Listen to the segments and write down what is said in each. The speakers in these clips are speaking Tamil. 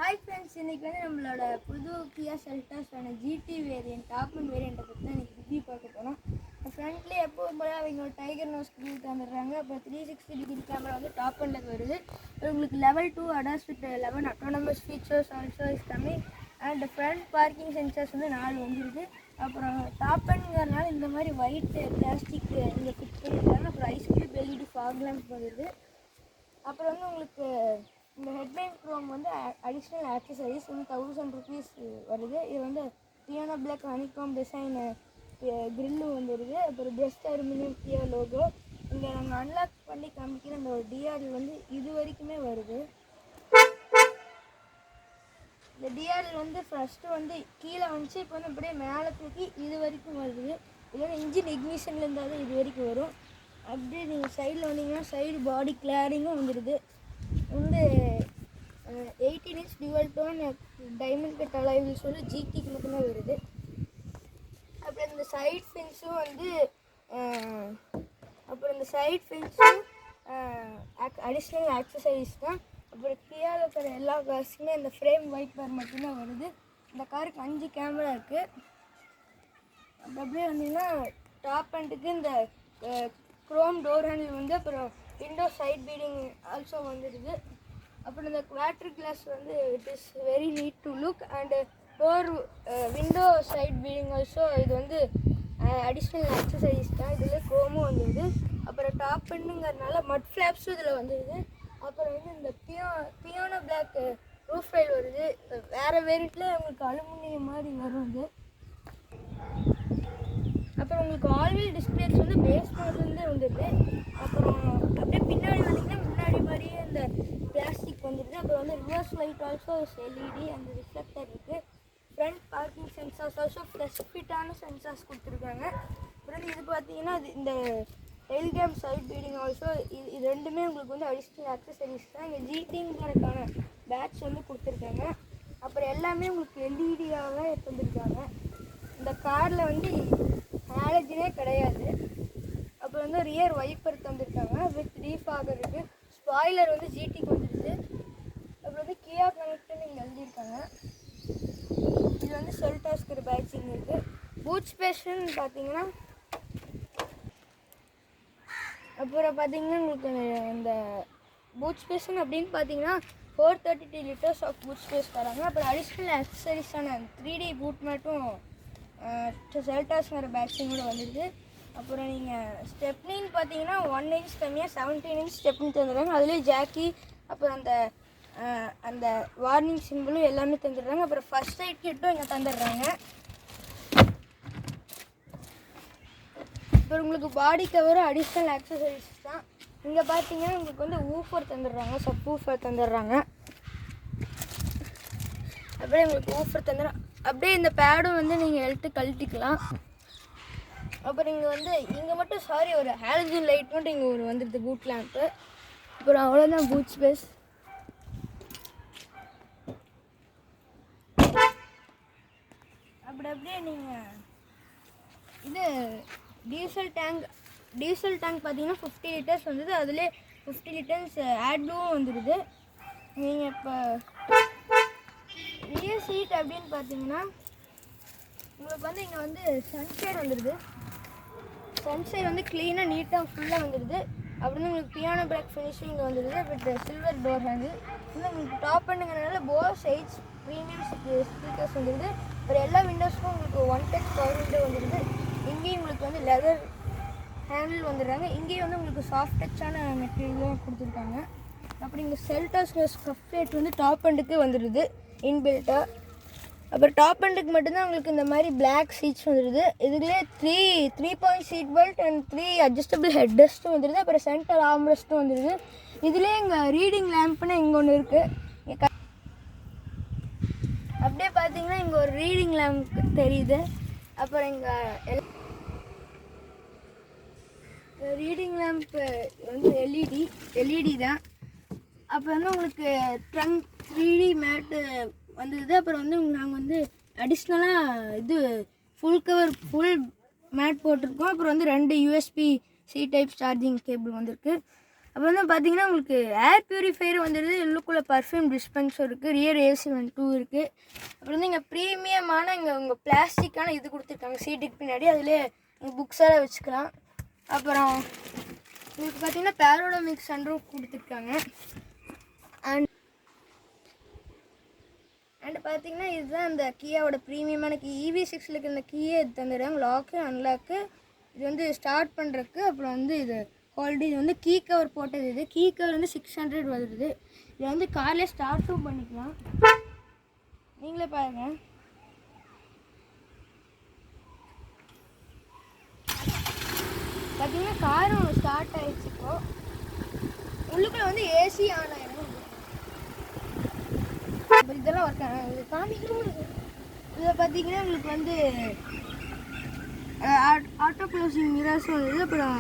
ஹாய் ஃப்ரெண்ட்ஸ், இன்றைக்கி வந்து நம்மளோட புது கியா செல்டாஸான ஜிடி வேரியன்ட் டாப் அண்ட் வேரியண்ட்டை பற்றி தான் இன்றைக்கி ரிவ்யூ பார்க்க போகிறோம். ஃப்ரண்ட்லேயே எப்போதும் போல அவங்க டைகர் நோஸ் கிரில் தந்துடுறாங்க. அப்புறம் 360 டிகிரி கேமரா வந்து டாப் அண்டில் வருது. உங்களுக்கு level 2 ADAS with 11 autonomous features also is coming. And front parking sensors வந்து 4 வந்துடுது. அப்புறம் டாப் அண்ட்ங்கிறதுனால இந்த மாதிரி ஒயிட் பிளாஸ்டிக் இங்கே ஃபிட் பண்ணியிருக்காங்க. அப்புறம் ஐஸ்கிரீம் எல்இடி ஃபாக் லேம்ப் வருது. அப்புறம் வந்து உங்களுக்கு இந்த ஹெட்லைன் க்ரோம் வந்து அடிஷ்னல் ஆக்சசரிஸ் வந்து 1000 rupees வருது. இது வந்து piano black honeycomb design grille வந்துடுது. அப்புறம் பெஸ்ட் அலுமினியம் கியா லோகோ. இங்கே நாங்கள் அன்லாக் பண்ணி காமிக்கிற அந்த ஒரு டிஆர்எல் வந்து இது வரைக்குமே வருது. இந்த டிஆர்எல் வந்து ஃபஸ்ட்டு வந்து கீழே வந்துச்சு, இப்போ வந்து அப்படியே மேலே தூக்கி இது வரைக்கும் வருது. இது வந்து இன்ஜின் இக்னிஷனில் இருந்தால் தான் இது வரைக்கும் வரும். அப்படியே நீங்கள் சைடில் வந்தீங்கன்னா சைடு பாடி கிளாரிங்கும் வந்துடுது. வந்து 18 inch dual tone diamond cut alloy wheels வந்து ஜிடிக்கு மட்டும்தான் வருது. அப்புறம் இந்த சைட் ஃபின்ஸும் வந்து அடிஷ்னல் ஆக்சசரிஸ் தான். அப்புறம் கியாவில் இருக்கிற எல்லா கார்ஸுமே இந்த ஃப்ரேம் வைப்பர் மட்டும்தான் வருது. இந்த காருக்கு 5 கேமரா இருக்குது. அப்படியே வந்தீங்கன்னா டாப் அண்டுக்கு இந்த க்ரோம் டோர் ஹேண்டில் வந்து அப்புறம் விண்டோ சைட் பீடிங் ஆல்சோ வந்துடுது. அப்புறம் இந்த குவாட்ரு கிளாஸ் வந்து it is very neat to look. And door window side beading also இது வந்து அடிஷ்னல் ஆக்சசரிஸ் தான். இதில் க்ரோமும் வந்துடுது. அப்புறம் டாப் பண்ணுங்கிறதுனால மட் ஃப்ளாப்ஸும் இதில் வந்துடுது. அப்புறம் வந்து இந்த பியானோ பிளாக் ரூஃப் ரைல் வருது. வேறு வேரியண்ட்டில் உங்களுக்கு அலுமினியம் மாதிரி வரும் இது. அப்புறம் உங்களுக்கு ஆல்வீல் டிஸ்பிளேஸ் வந்து பேஸ் மாடல்லேருந்தே வந்துடுது. அப்புறம் அப்படியே பின்னாடி வந்தீங்கன்னா முன்னாடி மாதிரியே இந்த பிளாஸ்டிக் வந்துடுது. அப்புறம் வந்து ரிவர்ஸ் லைட் ஆல்சோ எல்இடி அந்த ரிஃப்ளெக்டர் இருக்குது. ஃப்ரண்ட் பார்க்கிங் சென்சார்ஸ் ஆல்சோ ஸ்பெசிஃபிக்கான சென்சார்ஸ் கொடுத்துருக்காங்க. அப்புறம் இது பார்த்தீங்கன்னா இந்த டெயில் கேம் சைட் பீடிங் ஆல்சோ இது ரெண்டுமே உங்களுக்கு வந்து அடிஷ்னல் ஆக்சசரிஸ் தான். இங்கே ஜிடிங்கிறதுக்கான பேட்ச் வந்து கொடுத்துருக்காங்க. அப்புறம் எல்லாமே உங்களுக்கு எல்இடியாகவே தந்துருக்காங்க. இந்த காரில் வந்து ஹாலஜனே கிடையாது. அப்புறம் வந்து ரியர் வைப்பர் தந்துருக்காங்க வித் ரீஃபாகர் இருக்குது. ஸ்பாய்லர் வந்து ஜிடிக்கு வந்துடுது. அப்புறம் வந்து கியா கனெக்ட்னு இங்கே எழுதியிருக்காங்க. இது வந்து செல்டாஸ்க்கு ஒரு பேட்சிங் இருக்குது. பூட் ஸ்பேஸ்ன்னு பார்த்தீங்கன்னா அப்புறம் பார்த்தீங்கன்னா உங்களுக்கு இந்த பூட் ஸ்பேஸ்ன்னு அப்படின்னு பார்த்தீங்கன்னா 432 liters ஆஃப் பூட் ஸ்பேஸ் தராங்க. அப்புறம் அடிஷ்னல் ஆக்சசரிஸான 3D பூட் மேட்டும் செல்டாஸ்ங்கிற பேட்சிங்கோடு வந்துடுது. அப்புறம் நீங்கள் ஸ்டெப்னின்னு பார்த்தீங்கன்னா 1 inch கம்மியாக 17 inch ஸ்டெப்னி தந்துடுறாங்க. அதுலேயே ஜாக்கி அப்புறம் அந்த வார்னிங் சிம்பிளும் எல்லாமே தந்துடுறாங்க. அப்புறம் ஃபர்ஸ்ட் எய்ட் கிட்டும் இங்கே தந்துடுறாங்க. அப்புறம் உங்களுக்கு பாடி கவரும் அடிஷ்னல் ஆக்சசரிஸ் தான். இங்கே பார்த்தீங்கன்னா உங்களுக்கு வந்து ஊஃபர் தந்துடுறாங்க, சப் ஊஃபர் தந்துடுறாங்க. அப்படியே உங்களுக்கு ஊஃபர் தந்துடுறாங்க. அப்படியே இந்த பேடும் வந்து நீங்கள் எடுத்து கழட்டிக்கலாம். அப்புறம் இங்கே வந்து இங்கே மட்டும் ஒரு ஹாலஜன் லைட் மட்டும் இங்கே ஒரு வந்துடுது பூட் லேம்ப்பு. அப்புறம் அவ்வளோதான் பூட் ஸ்பேஸ். அப்படியே நீங்கள் இது டீசல் டேங்க் பார்த்தீங்கன்னா 50 liters வந்துடுது. அதிலே 50 liters ஆட் ப்ளூவும் வந்துடுது. நீங்கள் இப்போ ரியர் சீட் அப்படின்னு பார்த்தீங்கன்னா உங்களுக்கு வந்து இங்கே வந்து சன்ஷேட் வந்துடுது. சன்ஷேட் வந்து க்ளீனாக நீட்டாக ஃபுல்லாக வந்துடுது. அப்படின்னு உங்களுக்கு பியானோ பிளாக் ஃபினிஷிங் இங்கே வந்துடுது வித் சில்வர் டோர் ஹேண்டில். வந்து உங்களுக்கு டாப் பண்ணுங்கிறதுனால போஸ் எயிட்ஸ் ப்ரீமியம் ஸ்பீக்கர்ஸ் வந்துடுது. ஒரு எல்லா விண்டோஸ்க்கும் உங்களுக்கு 1 touch பவர் விண்டோ வந்துடுது. இங்கேயும் உங்களுக்கு வந்து லெதர் ஹேண்டில் வந்துடுறாங்க. இங்கேயும் வந்து உங்களுக்கு சாஃப்ட் டச்சான மெட்டீரியலும் கொடுத்துருக்காங்க. அப்படி இங்கே செல்டாஸ் ஸ்கஃப் பிளேட் வந்து டாப் அண்டுக்கு வந்துடுது இன்பில்ட்டாக. அப்புறம் டாப் அண்டுக்கு மட்டும்தான் உங்களுக்கு இந்த மாதிரி பிளாக் சீட்ஸ் வந்துடுது. இதுலேயே 3 point seat belt and 3 adjustable head ரெஸ்ட்டும் வந்துடுது. அப்புறம் சென்டர் ஆர்ம் ரெஸ்ட்டும் வந்துடுது. இதுலேயே இங்கே ரீடிங் லேம்ப்னு இங்கே ஒன்று இருக்குது. அப்படியே பார்த்தீங்கன்னா இங்கே ஒரு ரீடிங் லேம்ப் தெரியுது. அப்புறம் இங்கே ரீடிங் லேம்ப் வந்து எல்இடி தான். அப்புறம் வந்து உங்களுக்கு ட்ரங்க் 3D மேட்டு வந்துடுது. அப்புறம் வந்து நாங்கள் வந்து அடிஷ்னலாக இது ஃபுல் மேட் போட்டிருக்கோம். அப்புறம் வந்து 2 USB C type charging cable வந்திருக்கு. அப்புறம் வந்து பார்த்தீங்கன்னா உங்களுக்கு ஏர் பியூரிஃபையர் வந்துடுது, உள்ளுக்குள்ளே பர்ஃப்யூம் டிஸ்பென்சர் இருக்குது, ரியர் ஏசி வந்து 2 இருக்குது. அப்புறம் வந்து இங்கே ப்ரீமியமான இங்கே உங்கள் பிளாஸ்டிக்கான இது கொடுத்துருக்காங்க சீட்டுக்கு பின்னாடி, அதிலே உங்கள் புக்ஸெல்லாம் வச்சுக்கலாம். அப்புறம் உங்களுக்கு பார்த்தீங்கன்னா பேரோடமிக் சன்ரூஃப் கொடுத்துருக்காங்க. அண்ட் பார்த்தீங்கன்னா இதுதான் அந்த கியாவோட ப்ரீமியமான கீ. EV6 இருக்கிற இந்த கீயை தந்துடுறாங்க, லாக்கு அன்லாக்கு. இது வந்து ஸ்டார்ட் பண்ணுறதுக்கு. அப்புறம் வந்து இது ஹோல்டு, இது வந்து கீ கவர் போட்டது. இது கீ கவர் வந்து 600 வருது. இதை வந்து கார்லேயே ஸ்டார்ட்டும் பண்ணிக்கலாம், நீங்களே பாருங்கள். பார்த்தீங்கன்னா காரும் ஸ்டார்ட் ஆகிடுச்சு. இப்போ உள்ளுக்குள்ளே வந்து ஏசி ஆன் ஆகிடும். இதெல்லாம் ஒர்க் இது காமிக்கிறோம். இதில் பார்த்தீங்கன்னா உங்களுக்கு வந்து ஆட்டோ க்ளோசிங் மிரர்ஸும் வந்துடுது. அப்புறம்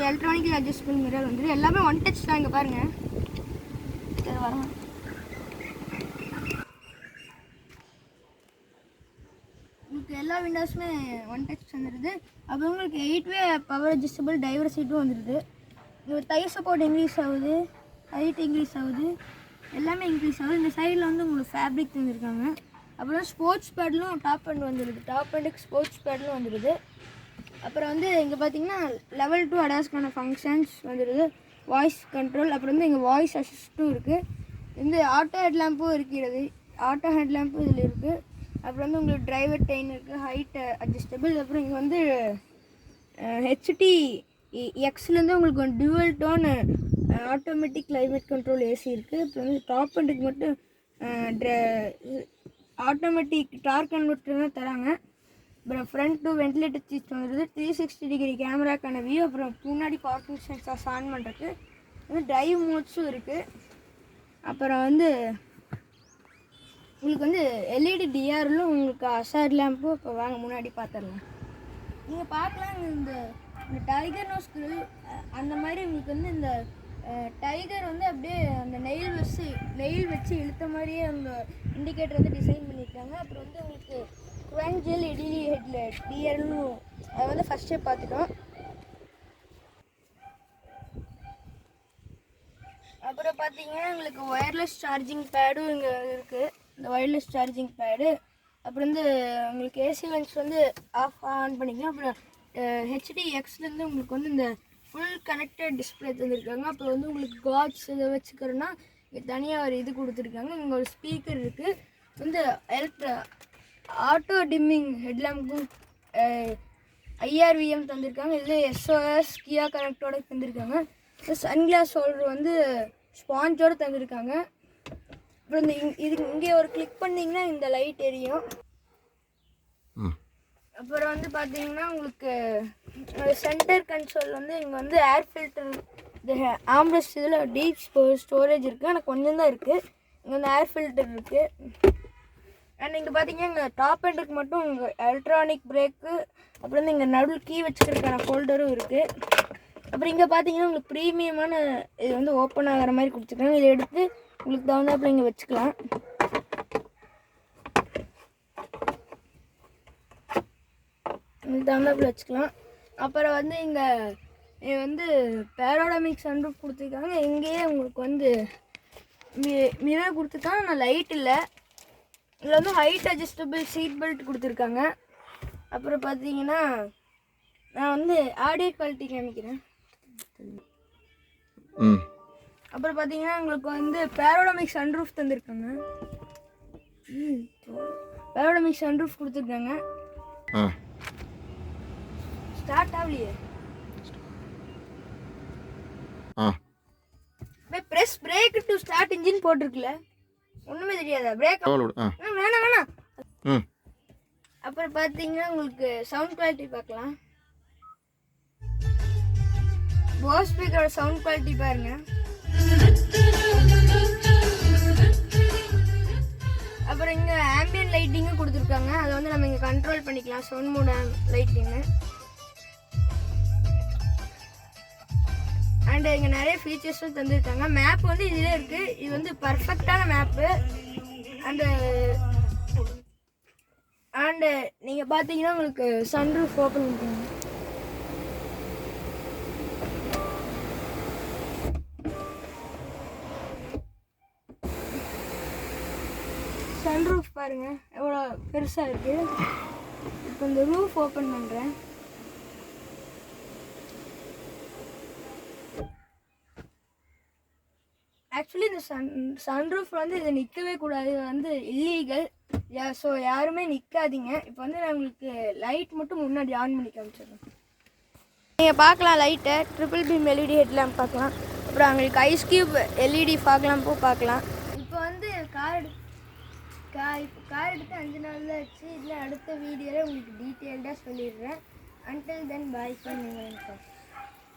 எலக்ட்ரானிக்கலி அட்ஜஸ்டபிள் மிரர் வந்துடுது. எல்லாமே ஒன் டச் தான். இங்கே பாருங்கள், சரி வரோம். உங்களுக்கு எல்லா விண்டோஸுமே ஒன் டச் வந்துடுது. அப்புறம் உங்களுக்கு 8-வே பவர் அட்ஜஸ்டபிள் டிரைவர் சீட்டும் வந்துடுது. உங்களுக்கு டை சப்போர்ட் இன்க்ரீஸ் ஆகுது, ஹைட் இன்க்ரீஸ் ஆகுது, எல்லாமே இன்க்ரீஸ் ஆகுது. இந்த சைடில் வந்து உங்களுக்கு ஃபேப்ரிக் தந்துருக்காங்க. அப்புறம் ஸ்போர்ட்ஸ் பேட்லும் டாப் அண்ட் வந்துடுது, டாப் அண்டுக்கு ஸ்போர்ட்ஸ் பேட்லும் வந்துடுது. அப்புறம் வந்து இங்கே பார்த்தீங்கன்னா level 2 அடாஸ்க்கான ஃபங்க்ஷன்ஸ் வந்துடுது, வாய்ஸ் கண்ட்ரோல். அப்புறம் வந்து இங்கே வாய்ஸ் அசிஸ்ட்டும் இருக்குது. இந்த ஆட்டோ ஹெட்லாம்பும் இருக்கிறது, ஆட்டோ ஹெட்லாம்பும் இதில் இருக்குது. அப்புறம் வந்து உங்களுக்கு டிரைவர் டெயின் இருக்குது, ஹைட் அட்ஜஸ்டபிள். அப்புறம் இங்கே வந்து ஹெச்டி எக்ஸ்லேருந்து உங்களுக்கு ஒரு dual tone automatic climate control AC இருக்குது. அப்புறம் வந்து டாப் அண்டுக்கு மட்டும் ஆட்டோமேட்டிக் டார்க் கன்வெர்ட்டர் தான் தராங்க. அப்புறம் ஃப்ரண்ட் டு வென்டிலேட்டர் சீட் வந்துடுது, 360 டிகிரி கேமராக்கான வியூ. அப்புறம் முன்னாடி பார்க்கிங் சென்சார்ஸ் ஆன் பண்ணுறதுக்கு வந்து டிரைவ் மோட்ஸும் இருக்குது. அப்புறம் வந்து உங்களுக்கு வந்து எல்இடி டிஆர்லும் உங்களுக்கு அசாட் லேம்பும். இப்போ வாங்க முன்னாடி பார்த்துடலாம். நீங்கள் பார்க்கலாம் இந்த டைகர் நோஸ் கிரில் அந்த மாதிரி உங்களுக்கு வந்து இந்த டைகர் வந்து அப்படியே அந்த நெயில் வச்சு இழுத்த மாதிரியே அந்த இண்டிகேட்டர் வந்து டிசைன் பண்ணியிருக்காங்க. அப்புறம் வந்து உங்களுக்கு குவான்ஜெல் எடிலி ஹெட்லைட் டிஆர்லும் அதை வந்து ஃபஸ்ட்டே பார்த்துட்டோம். அப்புறம் பார்த்தீங்கன்னா உங்களுக்கு ஒயர்லெஸ் சார்ஜிங் பேடும் இங்கே இருக்குது, இந்த ஒயர்லெஸ் சார்ஜிங் பேடு. அப்புறம் வந்து உங்களுக்கு ஏசி வென்ட்ஸ் வந்து ஆஃப் ஆன் பண்ணிக்கலாம். அப்புறம் ஹெச்டி எக்ஸ்லேருந்து உங்களுக்கு வந்து இந்த ஃபுல் கனெக்டட் டிஸ்பிளே தந்துருக்காங்க. அப்புறம் வந்து உங்களுக்கு காட்ஸ் இதை வச்சுக்கிறோன்னா இங்கே தனியாக ஒரு இது கொடுத்துருக்காங்க. இங்கே ஒரு ஸ்பீக்கர் இருக்குது. வந்து ஆட்டோ டிம்மிங் ஹெட்லாம்புக்கும் IRVM தந்திருக்காங்க. இதில் SOS கியா கனெக்டோட தந்திருக்காங்க. சன்கிளாஸ் ஹோல்டர் வந்து ஸ்பாஞ்சோடு தந்திருக்காங்க. அப்புறம் இந்த இங்கே ஒரு கிளிக் பண்ணிங்கன்னா இந்த லைட் எரியும். அப்புறம் வந்து பார்த்தீங்கன்னா உங்களுக்கு சென்டர் கன்சோல் வந்து இங்கே வந்து ஏர் ஃபில்டர், இந்த ஆம்ரெஸ்ட் இதில் டீப் ஸ்டோரேஜ் இருக்குது, ஆனால் கொஞ்சம் தான் இருக்குது. இங்கே வந்து ஏர் ஃபில்டர் இருக்குது. அண்ட் இங்கே பார்த்தீங்கன்னா இங்கே டாப் எண்டுக்கு மட்டும் இங்கே எலக்ட்ரானிக் பிரேக்கு, அப்புறம் வந்து இங்கே நடுவில் கீ வச்சுக்கிறதுக்கான ஹோல்டரும் இருக்குது. அப்புறம் இங்கே பார்த்தீங்கன்னா உங்களுக்கு ப்ரீமியமான இது வந்து ஓப்பன் ஆகிற மாதிரி கொடுத்துருக்காங்க. இதை எடுத்து உங்களுக்கு தகுந்தாப்புல இங்கே வச்சுக்கலாம். தகுந்தாப்புல வச்சுக்கலாம். அப்புறம் வந்து இங்கே வந்து பேரோடமிக் சன்ரூஃப் கொடுத்துருக்காங்க. இங்கேயே உங்களுக்கு வந்து மிரர் கொடுத்துருக்காங்க, ஆனால் லைட் இல்லை. இதில் வந்து ஹைட் அட்ஜஸ்டபிள் சீட் பெல்ட் கொடுத்துருக்காங்க. அப்புறம் பார்த்தீங்கன்னா நான் வந்து ஆடியோ குவாலிட்டி காமிக்கிறேன். அப்புறம் பார்த்தீங்கன்னா உங்களுக்கு வந்து பேரோடமிக் சன்ரூஃப் தந்திருக்காங்க. பேரோடமிக் சன்ரூஃப் கொடுத்துருக்காங்க. ஸ்டார்ட் ஆகலையே, press brake to start engine போட்டிருக்குல்ல, ஒன்றுமே தெரியாதா? பிரேக் வேணாம். அப்புறம் பார்த்தீங்கன்னா உங்களுக்கு சவுண்ட் குவாலிட்டி பார்க்கலாம். போஸ் ஸ்பீக்கரோட சவுண்ட் குவாலிட்டி பாருங்க. அப்புறம் இங்கே ஆம்பியன்ட் லைட்டிங்கும் கொடுத்துருக்காங்க. அதை வந்து நம்ம இங்கே கண்ட்ரோல் பண்ணிக்கலாம், சவுண்ட் மோட் லைட்டிங்கு. அண்ட் இங்கே நிறைய ஃபீச்சர்ஸும் தந்துருக்காங்க. மேப் வந்து இதிலே இருக்குது. இது வந்து பர்ஃபெக்டான மேப்பு. அண்டு நீங்கள் பார்த்தீங்கன்னா உங்களுக்கு சன்ரூஃப் ஓப்பன் பண்ணுங்க. பாருங்கள் எவ்வளோ பெருசாக இருக்குது. இப்போ இந்த ரூஃப் ஓப்பன் பண்ணுறேன். ஆக்சுவலி இந்த சன்ரூஃப் வந்து இதை நிற்கவே கூடாது, இது வந்து இல்லீகல். ஸோ யாருமே நிற்காதீங்க. இப்போ வந்து நான் உங்களுக்கு லைட் மட்டும் முன்னாடி ஆன் பண்ணி காமிச்சிடுறேன். நீங்கள் பார்க்கலாம் லைட்டை, ட்ரிபிள் பீம் எல்இடி ஹெட்லாம்ப் பார்க்கலாம். அப்புறம் அவங்களுக்கு ஐஸ் கியூப் எல்இடி ஃபாக் லேம்பும் பார்க்கலாம். இப்போ வந்து கார் எடுத்து 5 நாள் தான் ஆச்சு. இதில் அடுத்த வீடியோவில் உங்களுக்கு டீட்டெயில்டாக சொல்லிடுறேன். அன்டில் தென் பாய் ஃப்ரம் நீங்கள்.